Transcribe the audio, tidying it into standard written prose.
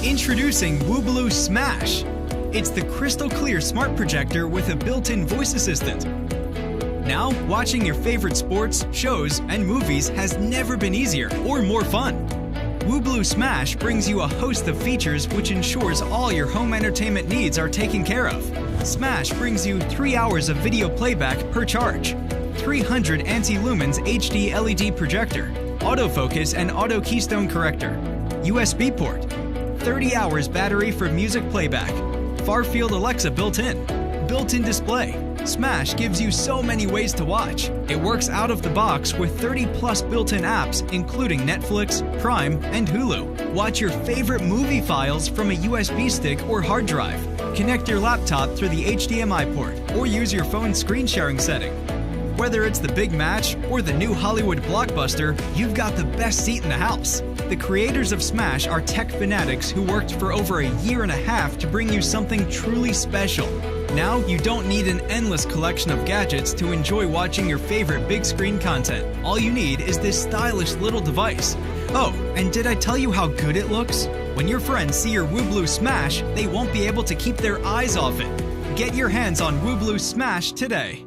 Introducing WooBloo Smash. It's the crystal clear smart projector with a built-in voice assistant. Now, watching your favorite sports, shows, and movies has never been easier or more fun. WooBloo Smash brings you a host of features which ensures all your home entertainment needs are taken care of. Smash brings you 3 hours of video playback per charge, 300 anti-lumens HD LED projector, autofocus and auto keystone corrector, USB port, 30 hours battery for music playback, far-field Alexa built-in display. Smash gives you so many ways to watch. It works out of the box with 30-plus built-in apps, including Netflix, Prime, and Hulu. Watch your favorite movie files from a USB stick or hard drive. Connect your laptop through the HDMI port, or use your phone's screen sharing setting. Whether it's the big match or the new Hollywood blockbuster, you've got the best seat in the house. The creators of Smash are tech fanatics who worked for over a year and a half to bring you something truly special. Now you don't need an endless collection of gadgets to enjoy watching your favorite big screen content. All you need is this stylish little device. Oh, and did I tell you how good it looks? When your friends see your WooBloo Smash, they won't be able to keep their eyes off it. Get your hands on WooBloo Smash today.